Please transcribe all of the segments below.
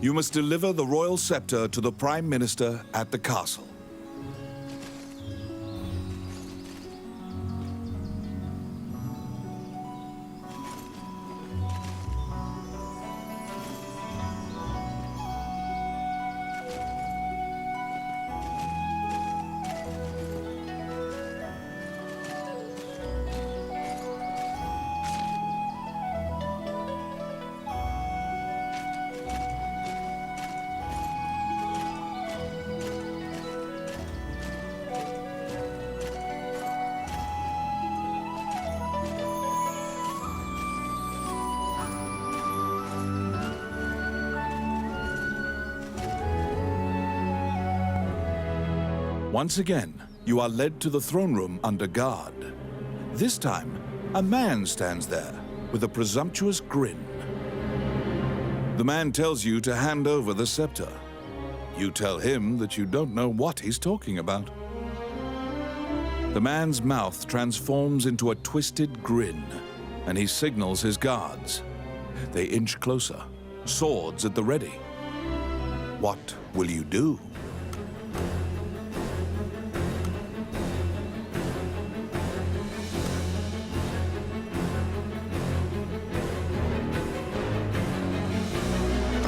You must deliver the royal scepter to the Prime Minister at the castle. Once again, you are led to the throne room under guard. This time, a man stands there with a presumptuous grin. The man tells you to hand over the scepter. You tell him that you don't know what he's talking about. The man's mouth transforms into a twisted grin, and he signals his guards. They inch closer, swords at the ready. What will you do?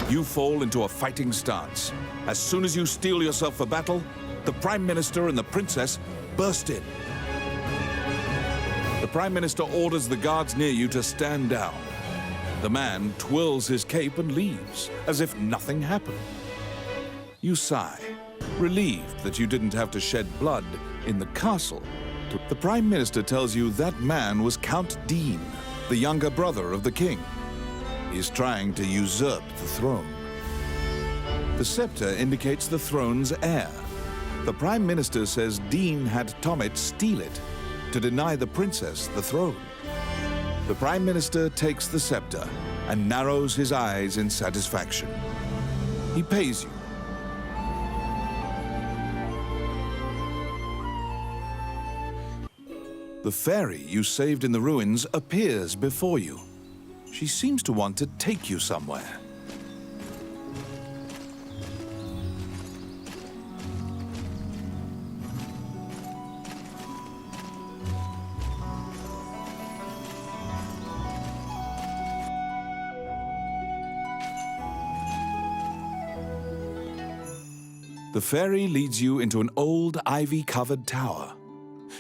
You fall into a fighting stance. As soon as you steel yourself for battle, the Prime Minister and the Princess burst in. The Prime Minister orders the guards near you to stand down. The man twirls his cape and leaves, as if nothing happened. You sigh, relieved that you didn't have to shed blood in the castle. The Prime Minister tells you that man was Count Dean, the younger brother of the king. He's trying to usurp the throne. The scepter indicates the throne's heir. The Prime Minister says Dean had Tommet steal it to deny the princess the throne. The Prime Minister takes the scepter and narrows his eyes in satisfaction. He pays you. The fairy you saved in the ruins appears before you. She seems to want to take you somewhere. The fairy leads you into an old ivy-covered tower.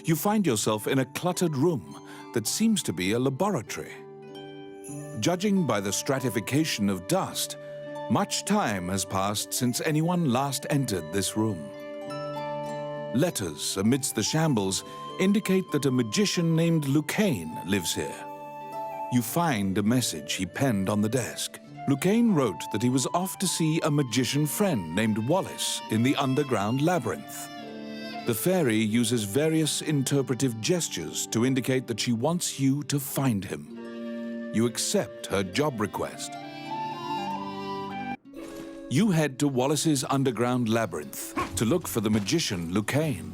You find yourself in a cluttered room that seems to be a laboratory. Judging by the stratification of dust, much time has passed since anyone last entered this room. Letters amidst the shambles indicate that a magician named Lucane lives here. You find a message he penned on the desk. Lucane wrote that he was off to see a magician friend named Wallace in the underground labyrinth. The fairy uses various interpretive gestures to indicate that she wants you to find him. You accept her job request. You head to Wallace's underground labyrinth to look for the magician Lucane.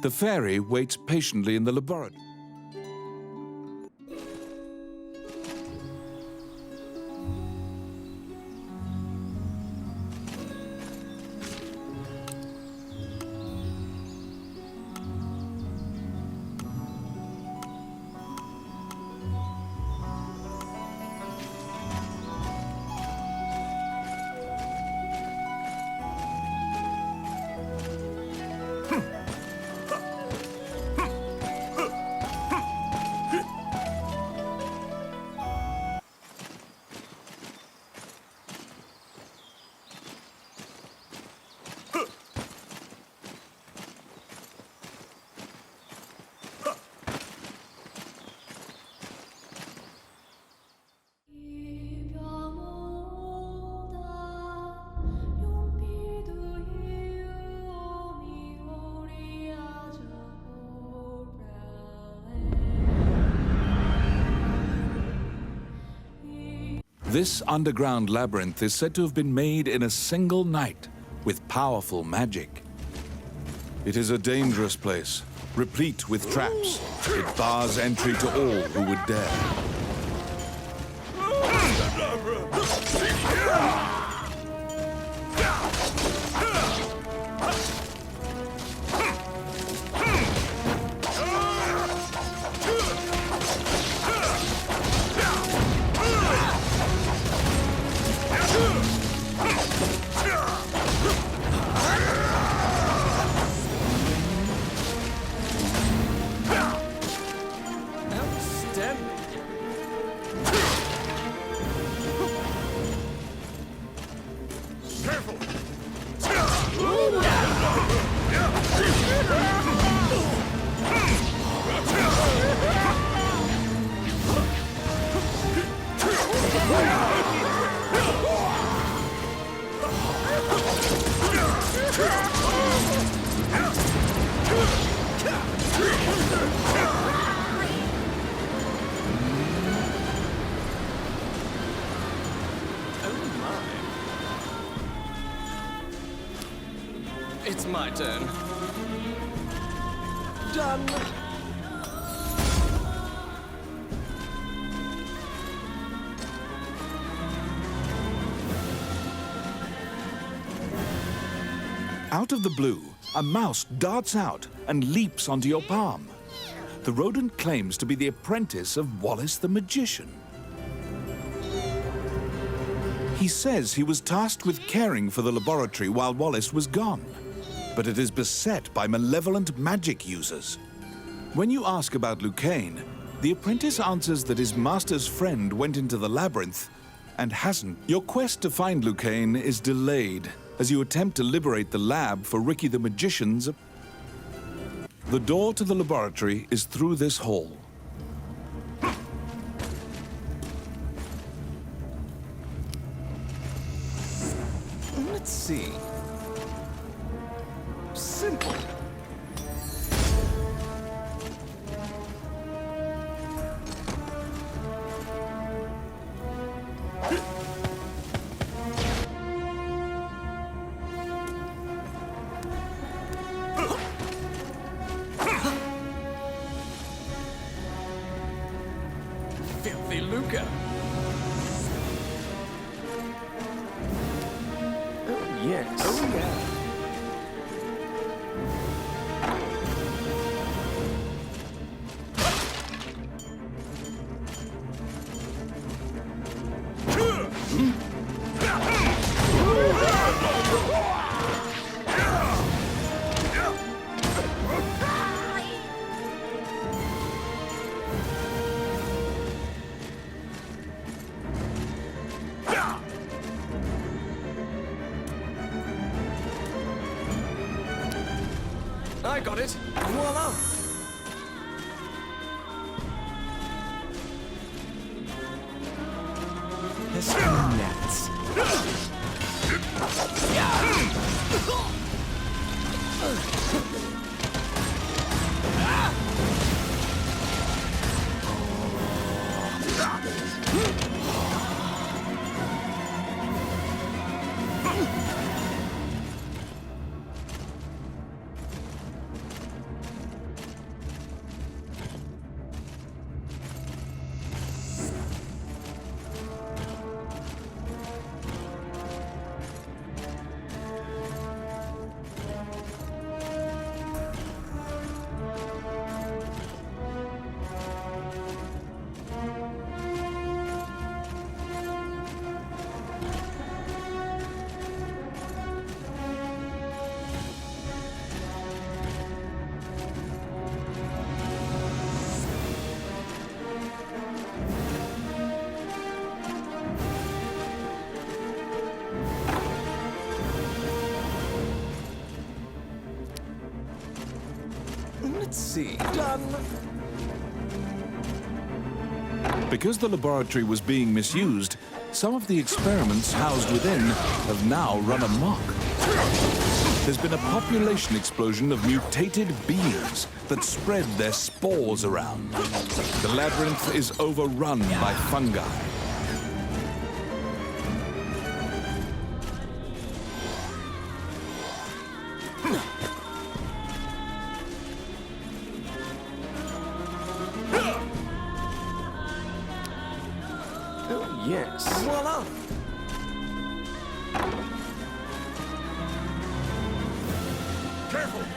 The fairy waits patiently in the laboratory. This underground labyrinth is said to have been made in a single night with powerful magic. It is a dangerous place, replete with traps. It bars entry to all who would dare. It's my turn. Done. Out of the blue, a mouse darts out and leaps onto your palm. The rodent claims to be the apprentice of Wallace the Magician. He says he was tasked with caring for the laboratory while Wallace was gone, but it is beset by malevolent magic users. When you ask about Lucane, the apprentice answers that his master's friend went into the labyrinth and hasn't. Your quest to find Lucane is delayed as you attempt to liberate the lab for Ricky the Magician's. The door to the laboratory is through this hall. Let's see. Simple. Filthy Luca. Oh, yes. Oh, yeah. I got it. Voila! This nuts. Let's see. Done. Because the laboratory was being misused, some of the experiments housed within have now run amok. There's been a population explosion of mutated beings that spread their spores around. The labyrinth is overrun by fungi. careful.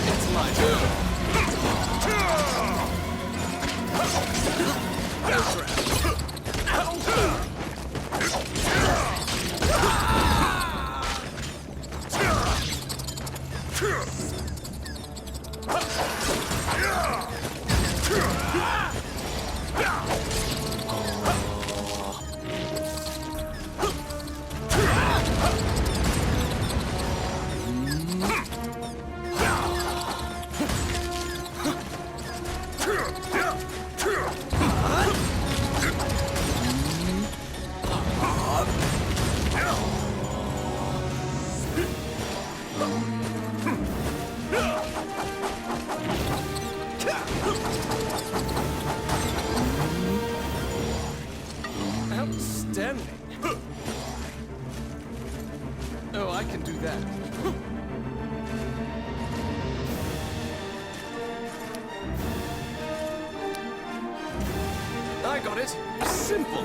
It's my turn. Outstanding. Oh, I can do that. I got it. Simple.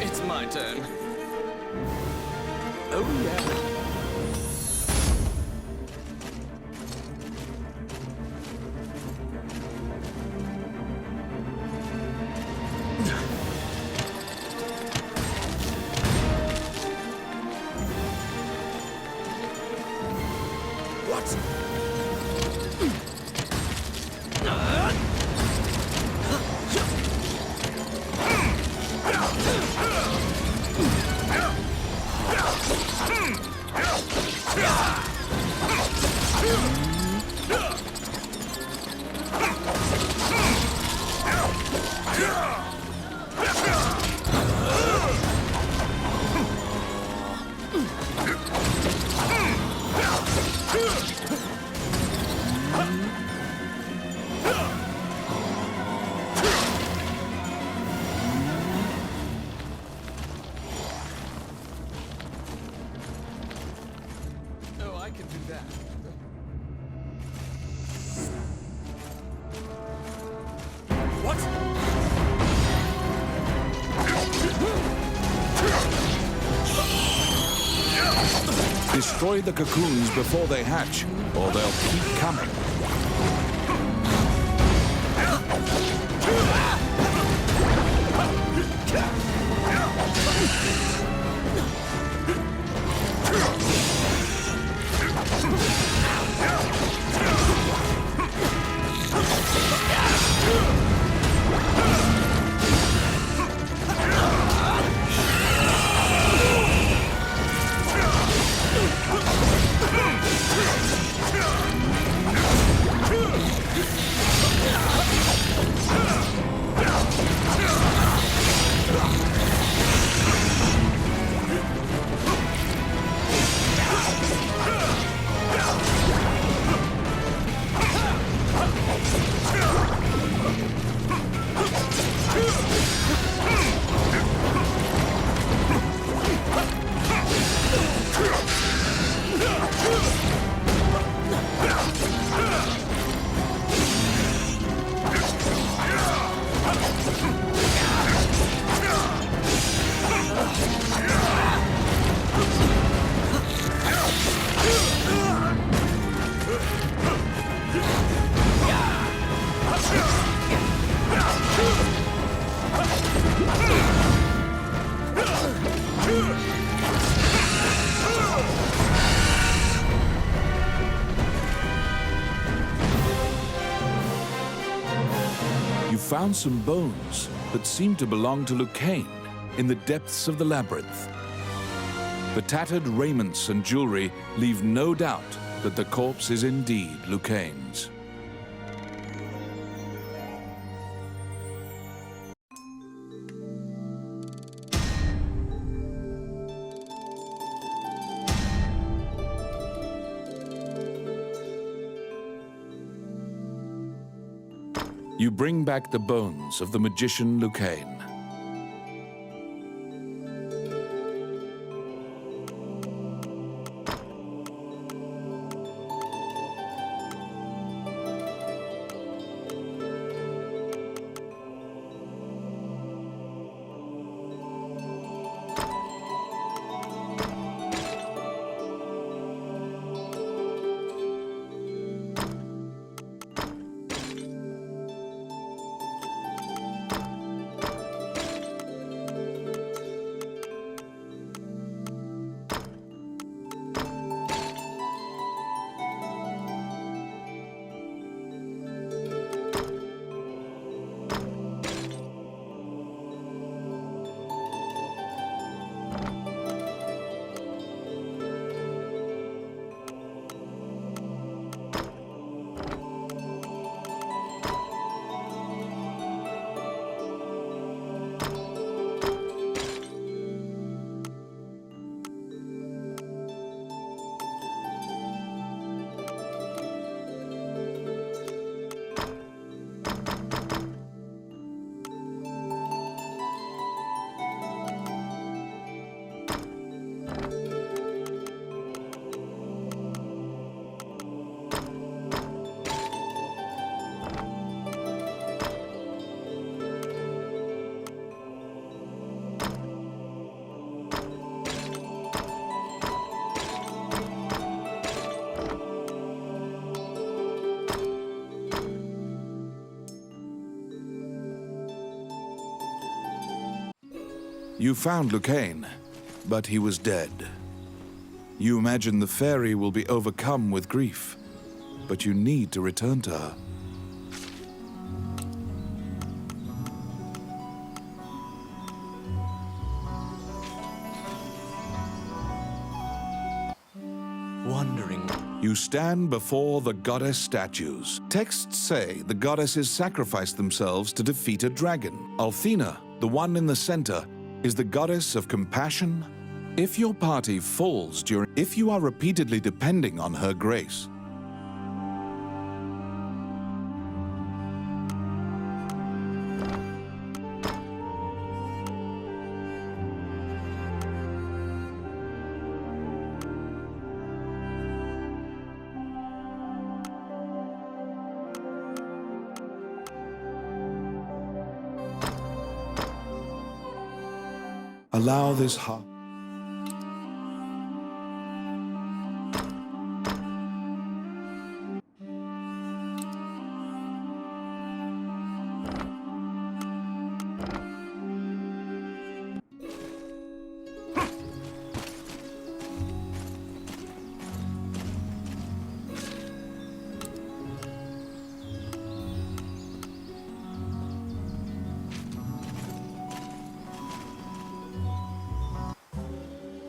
It's my turn. Oh, yeah. Oh, I can do that. What? Destroy the cocoons before they hatch, or they'll keep coming. found some bones that seem to belong to Lucane in the depths of the labyrinth. The tattered raiments and jewelry leave no doubt that the corpse is indeed Lucane's. You bring back the bones of the magician Lucane. You found Lucane, but he was dead. You imagine the fairy will be overcome with grief, but you need to return to her. Wandering. You stand before the goddess statues. Texts say the goddesses sacrificed themselves to defeat a dragon. Althena, the one in the center, is the goddess of compassion. If your party falls if you are repeatedly depending on her grace, allow this heart.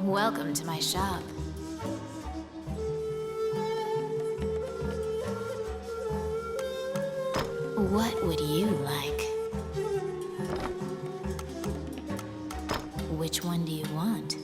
Welcome to my shop. What would you like? Which one do you want?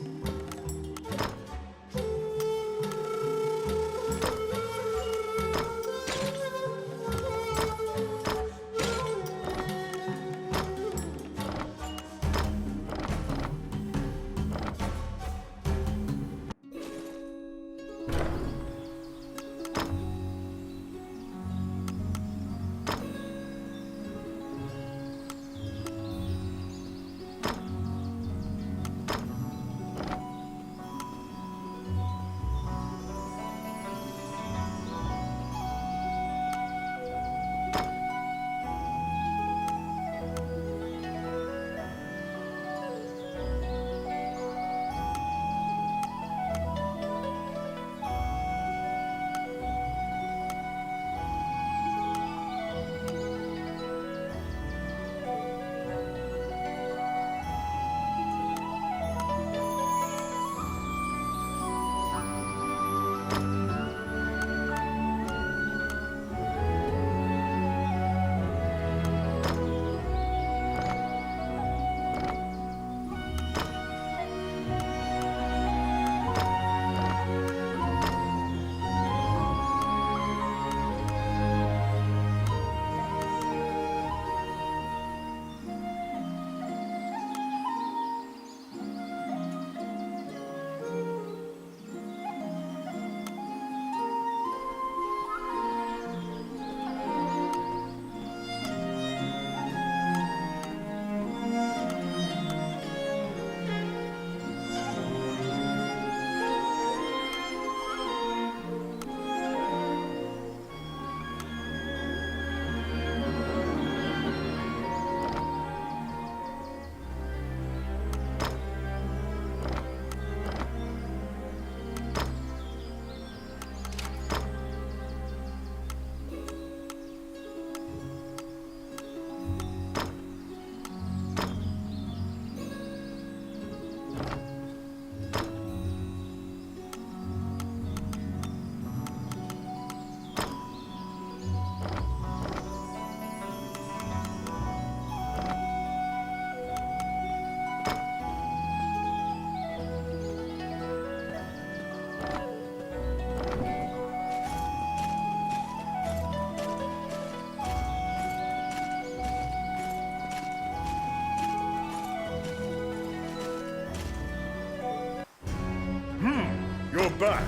back.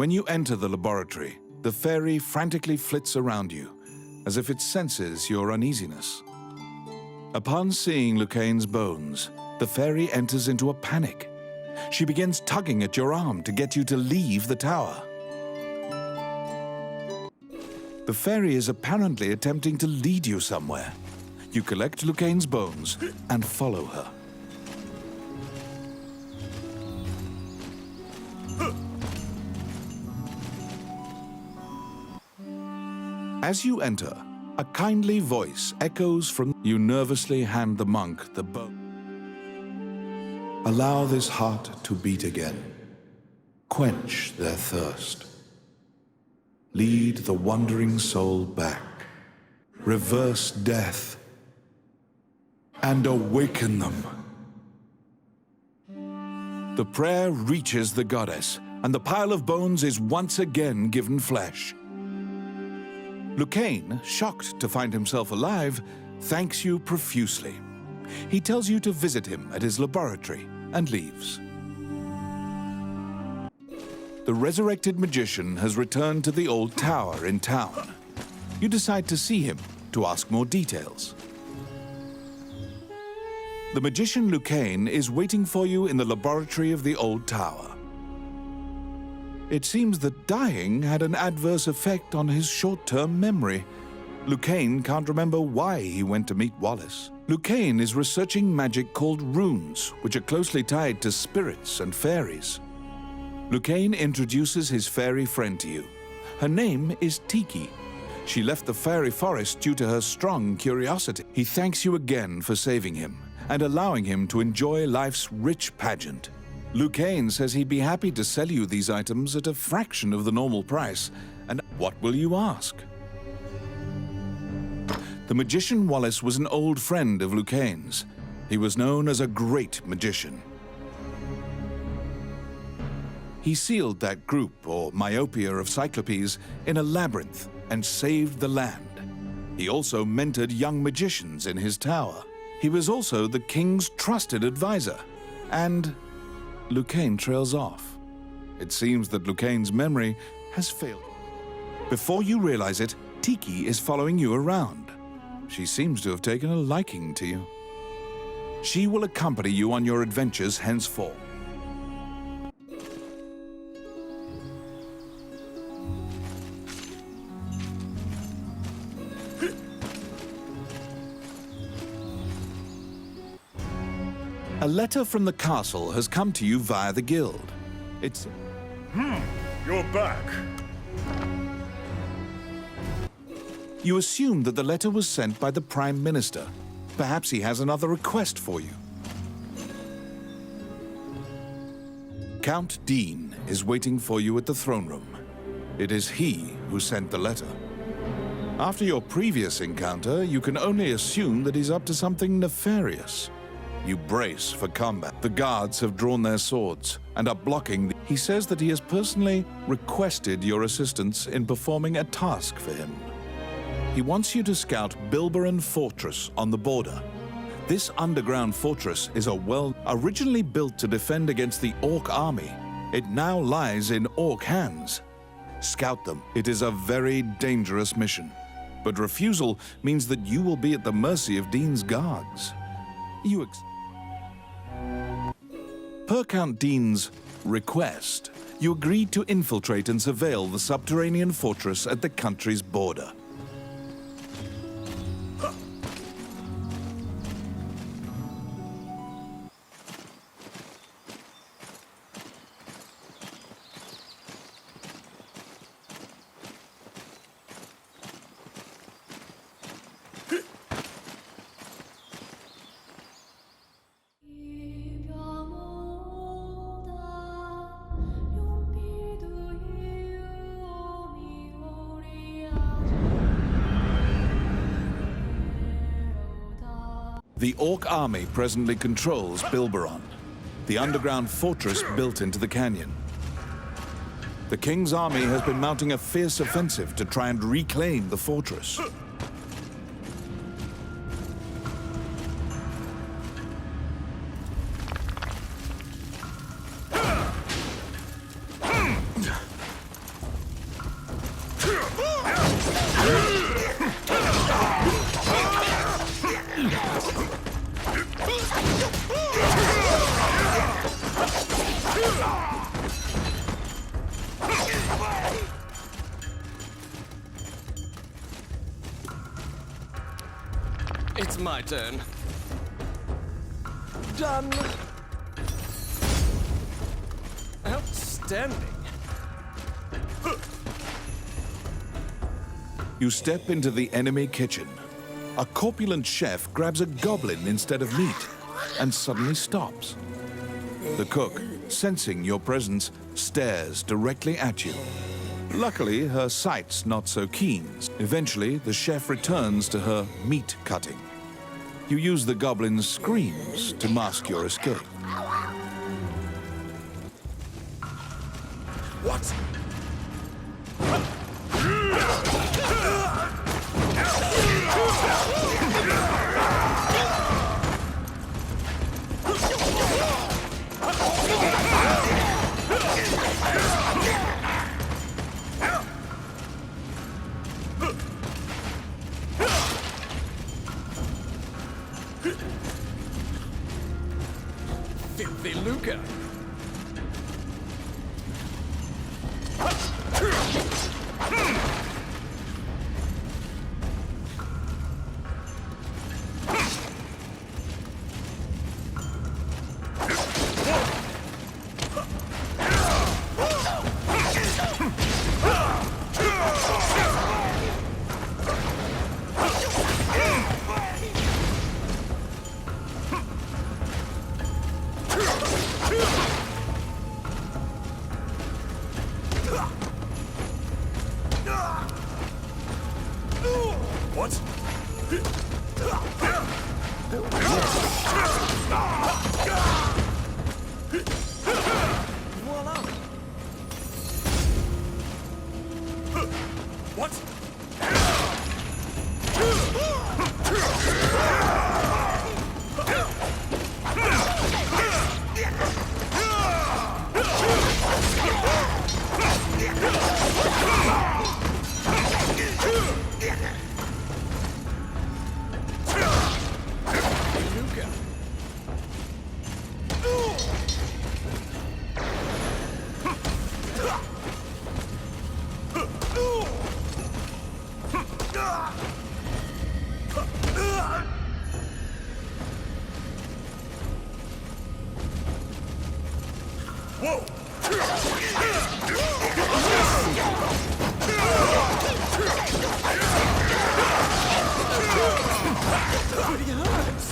When you enter the laboratory, the fairy frantically flits around you, as if it senses your uneasiness. Upon seeing Lucane's bones, the fairy enters into a panic. She begins tugging at your arm to get you to leave the tower. The fairy is apparently attempting to lead you somewhere. You collect Lucane's bones and follow her. As you enter, a kindly voice echoes from you. Nervously hand the monk the bone. Allow this heart to beat again. Quench their thirst. Lead the wandering soul back. Reverse death. And awaken them. The prayer reaches the goddess, and the pile of bones is once again given flesh. Lucane, shocked to find himself alive, thanks you profusely. He tells you to visit him at his laboratory and leaves. The resurrected magician has returned to the old tower in town. You decide to see him to ask more details. The magician Lucane is waiting for you in the laboratory of the old tower. It seems that dying had an adverse effect on his short-term memory. Lucane can't remember why he went to meet Wallace. Lucane is researching magic called runes, which are closely tied to spirits and fairies. Lucane introduces his fairy friend to you. Her name is Tiki. She left the fairy forest due to her strong curiosity. He thanks you again for saving him and allowing him to enjoy life's rich pageant. Lucane says he'd be happy to sell you these items at a fraction of the normal price. And what will you ask? The magician Wallace was an old friend of Lucane's. He was known as a great magician. He sealed that group, or myopia of Cyclopes, in a labyrinth and saved the land. He also mentored young magicians in his tower. He was also the king's trusted advisor. And Lucane trails off. It seems that Lucane's memory has failed. Before you realize it, Tiki is following you around. She seems to have taken a liking to you. She will accompany you on your adventures henceforth. letter from the castle has come to you via the guild. It's... You're back. You assume that the letter was sent by the Prime Minister. Perhaps he has another request for you. Count Dean is waiting for you at the throne room. It is he who sent the letter. After your previous encounter, you can only assume that he's up to something nefarious. You brace for combat. The guards have drawn their swords and are blocking. He says that he has personally requested your assistance in performing a task for him. He wants you to scout Bilberon Fortress on the border. This underground fortress is originally built to defend against the Orc army. It now lies in Orc hands. Scout them. It is a very dangerous mission. But refusal means that you will be at the mercy of Dean's guards. Per Count Dean's request, you agreed to infiltrate and surveil the subterranean fortress at the country's border. The Orc army presently controls Bilberon, the underground fortress built into the canyon. The King's army has been mounting a fierce offensive to try and reclaim the fortress. It's my turn. Done. Outstanding. You step into the enemy kitchen. A corpulent chef grabs a goblin instead of meat and suddenly stops. The cook, sensing your presence, stares directly at you. Luckily, her sight's not so keen. Eventually, the chef returns to her meat cutting. You use the goblin's screams to mask your escape. What? Filthy lucre. Whoa! Pretty hurts.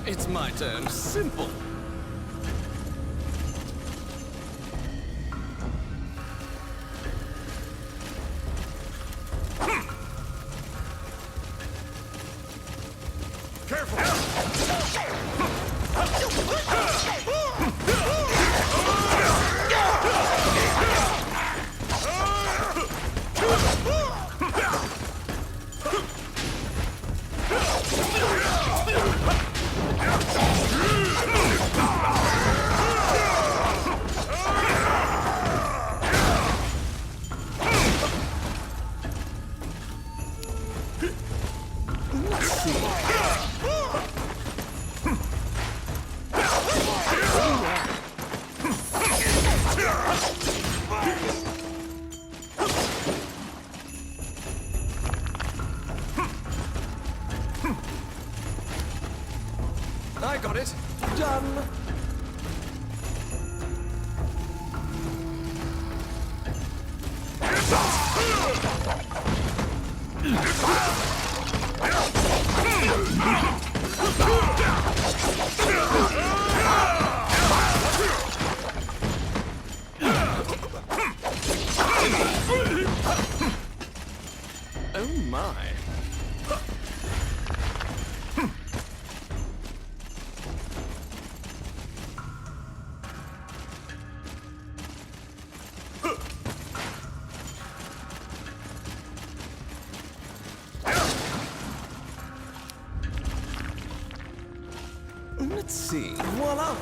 It's my turn. Simple. I got it. Done. Oh my. Let's see. Voila!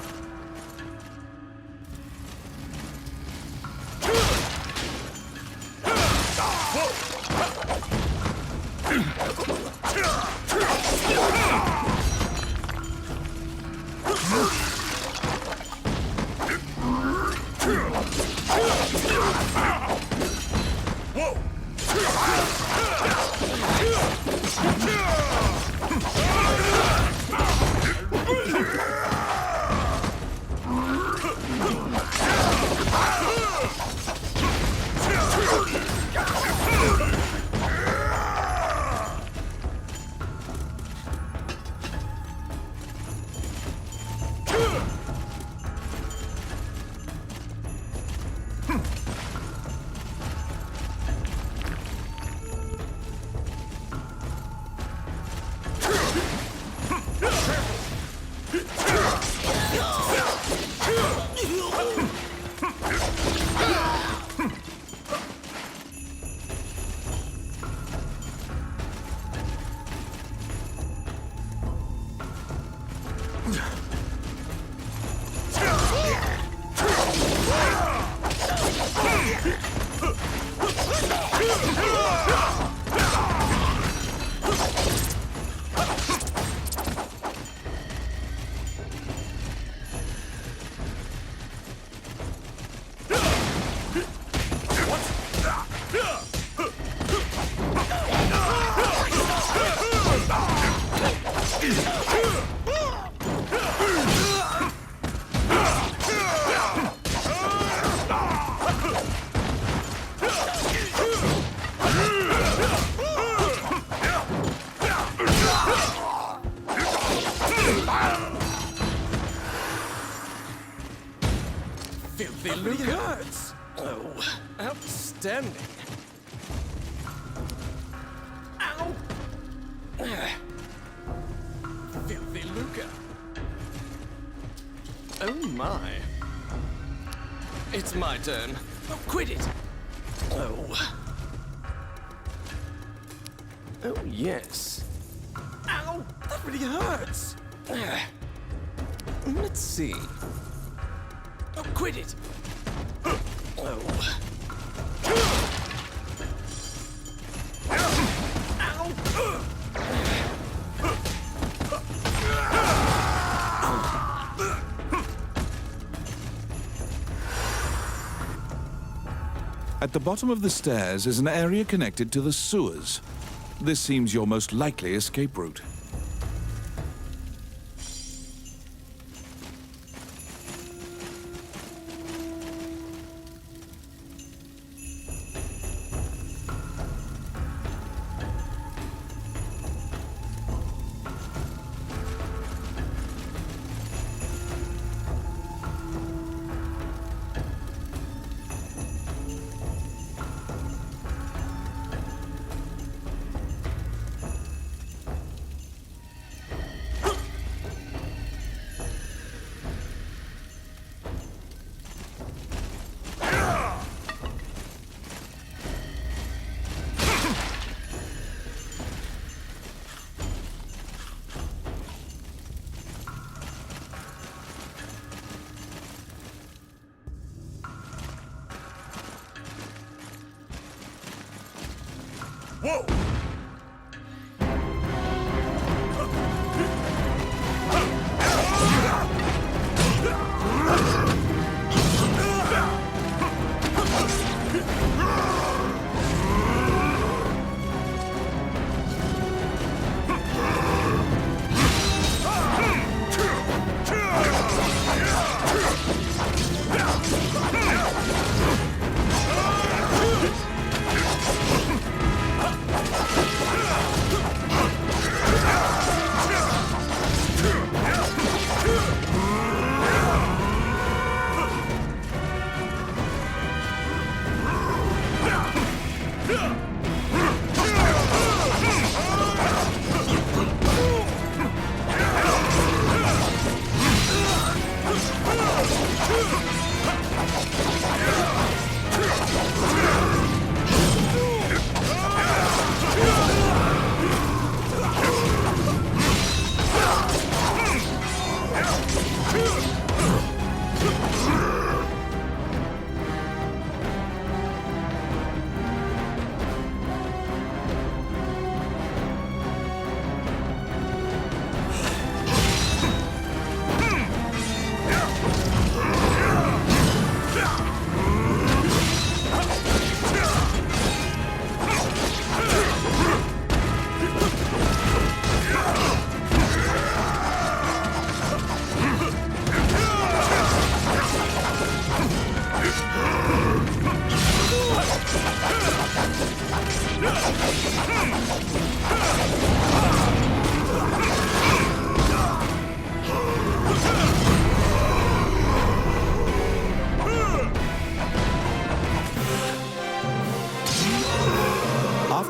Filthy Luca. It hurts. Oh, outstanding. Ow! Filthy Luca. Oh my. It's my turn. Oh, quit it. Oh. Oh, yes. Ow! That really hurts. Let's see. Oh, quit it! Oh. Ow! At the bottom of the stairs is an area connected to the sewers. This seems your most likely escape route. Whoa!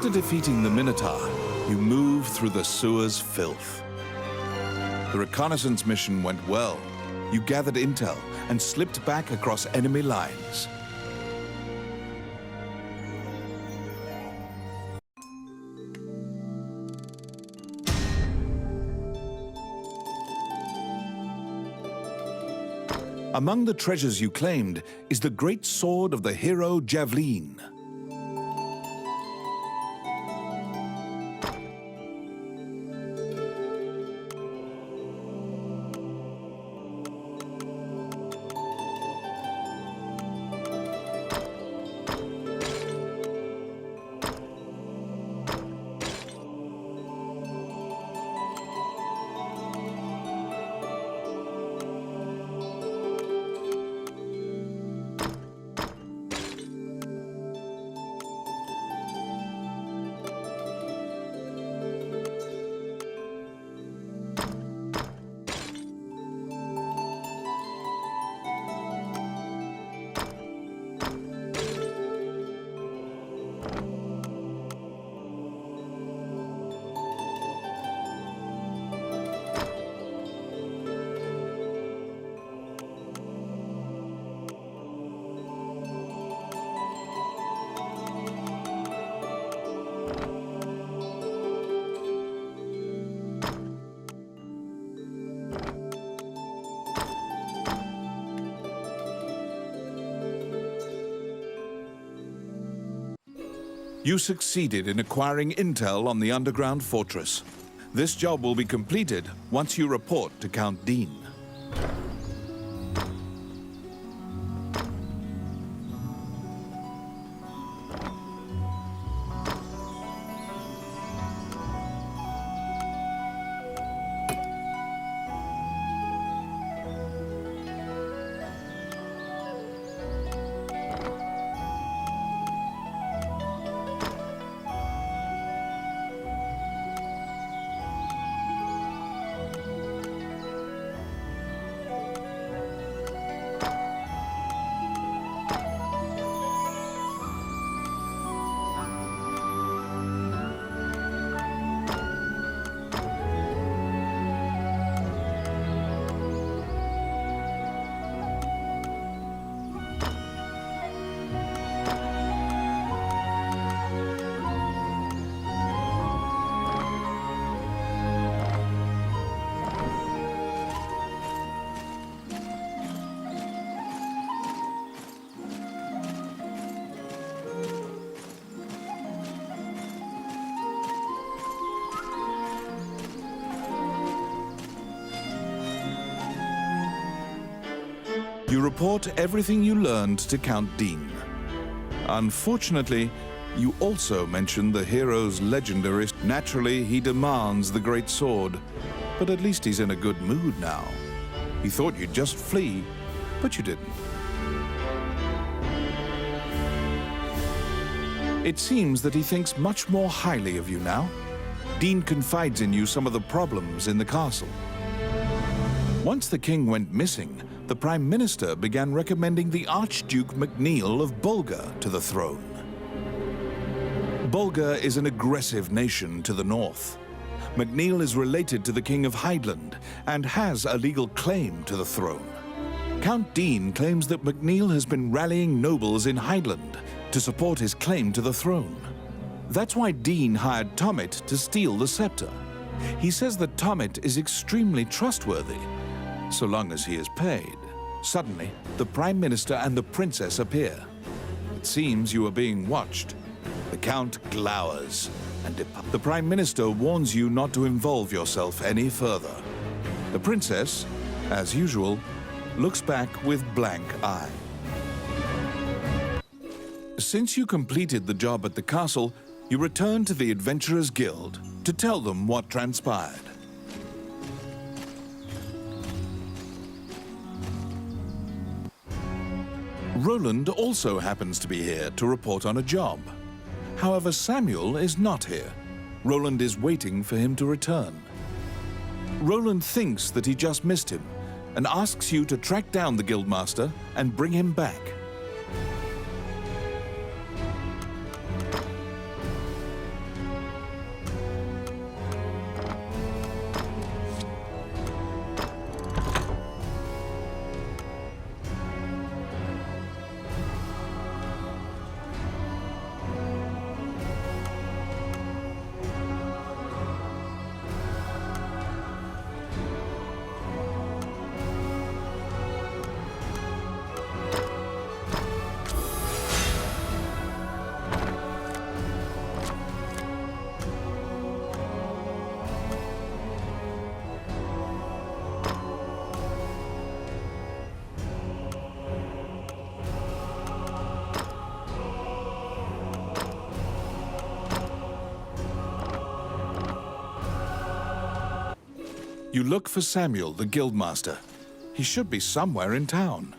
After defeating the Minotaur, you move through the sewer's filth. The reconnaissance mission went well. You gathered intel and slipped back across enemy lines. Among the treasures you claimed is the great sword of the hero Javelin. You succeeded in acquiring intel on the underground fortress. This job will be completed once you report to Count Dean. You report everything you learned to Count Dean. Unfortunately, you also mention the hero's legendary. Naturally, he demands the great sword, but at least he's in a good mood now. He thought you'd just flee, but you didn't. It seems that he thinks much more highly of you now. Dean confides in you some of the problems in the castle. Once the king went missing, the Prime Minister began recommending the Archduke Macneil of Bulgar to the throne. Bulgar is an aggressive nation to the north. Macneil is related to the King of Hydeland and has a legal claim to the throne. Count Dean claims that Macneil has been rallying nobles in Hydeland to support his claim to the throne. That's why Dean hired Tommet to steal the scepter. He says that Tommet is extremely trustworthy, so long as he is paid. Suddenly, the Prime Minister and the Princess appear. It seems you are being watched. The Count glowers and departs. The Prime Minister warns you not to involve yourself any further. The Princess, as usual, looks back with blank eye. Since you completed the job at the castle, you return to the Adventurers Guild to tell them what transpired. Roland also happens to be here to report on a job. However, Samuel is not here. Roland is waiting for him to return. Roland thinks that he just missed him and asks you to track down the Guildmaster and bring him back. You look for Samuel, the Guildmaster. He should be somewhere in town.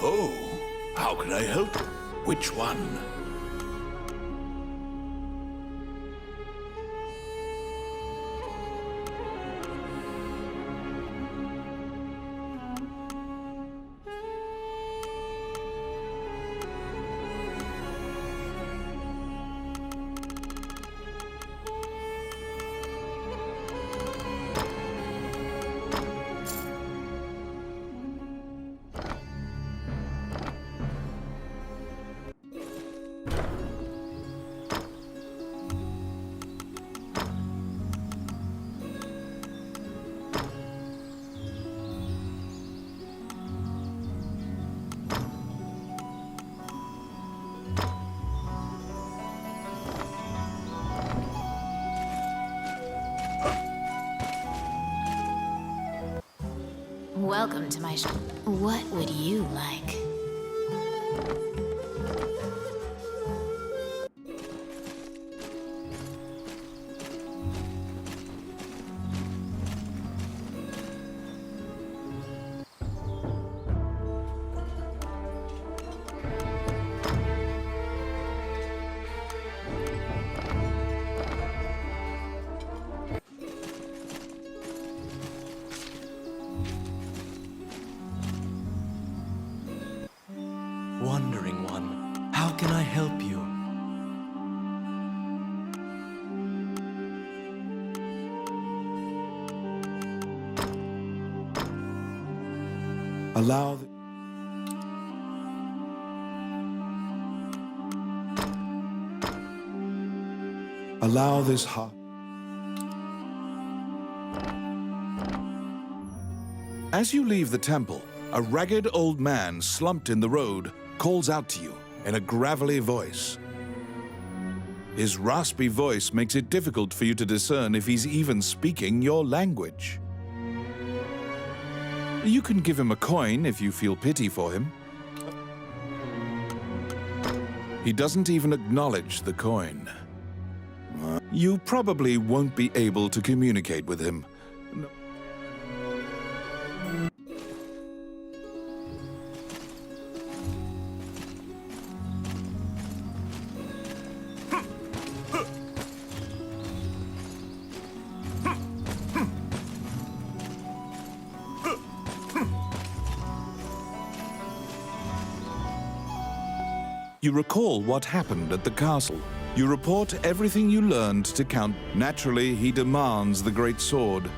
Oh, how can I help? Which one? Welcome to my shop. What would you like? Wandering One, how can I help you? Allow this heart. As you leave the temple, a ragged old man slumped in the road calls out to you in a gravelly voice. His raspy voice makes it difficult for you to discern if he's even speaking your language. You can give him a coin if you feel pity for him. He doesn't even acknowledge the coin. You probably won't be able to communicate with him. No. You recall what happened at the castle. You report everything you learned to Count. Naturally, he demands the great sword.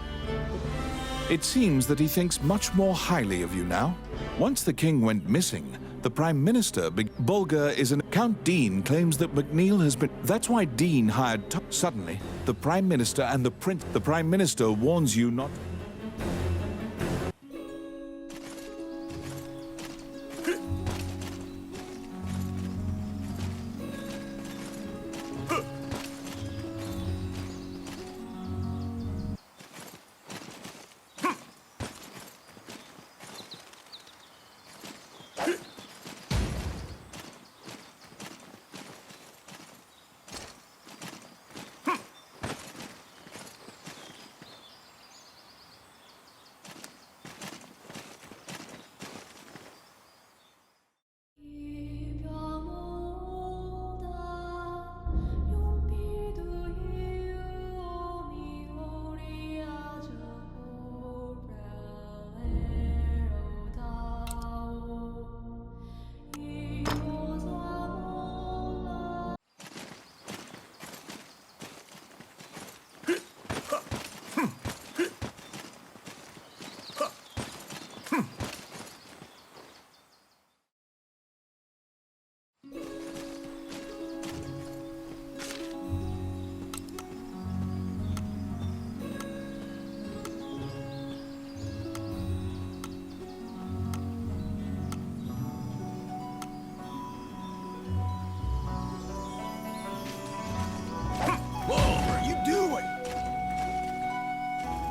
It seems that he thinks much more highly of you now. Once the king went missing, the prime minister, Bulger, is an... Count Dean claims that McNeil has been... That's why Dean hired... Suddenly, the prime minister and the prince... The prime minister warns you not...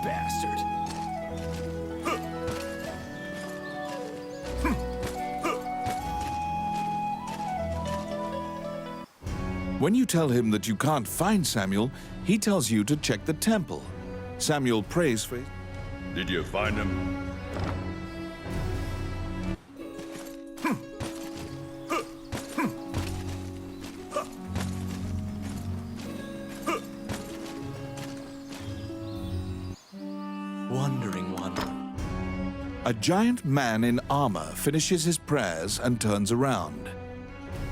Bastard. When you tell him that you can't find Samuel, he tells you to check the temple. Samuel prays for... Did you find him? Wandering one. A giant man in armor finishes his prayers and turns around.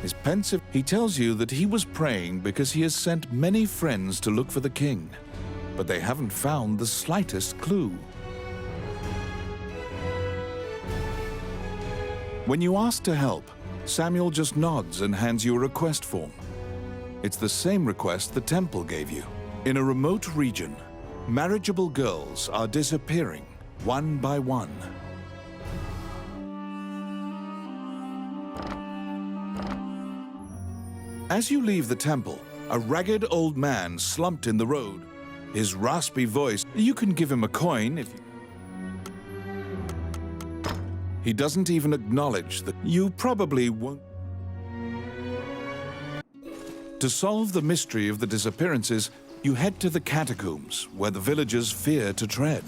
His pensive... He tells you that he was praying because he has sent many friends to look for the king, but they haven't found the slightest clue. When you ask to help, Samuel just nods and hands you a request form. It's the same request the temple gave you. In a remote region, marriageable girls are disappearing one by one. As you leave the temple, a ragged old man slumped in the road. His raspy voice... You can give him a coin if you... He doesn't even acknowledge that you probably won't... To solve the mystery of the disappearances, you head to the catacombs, where the villagers fear to tread.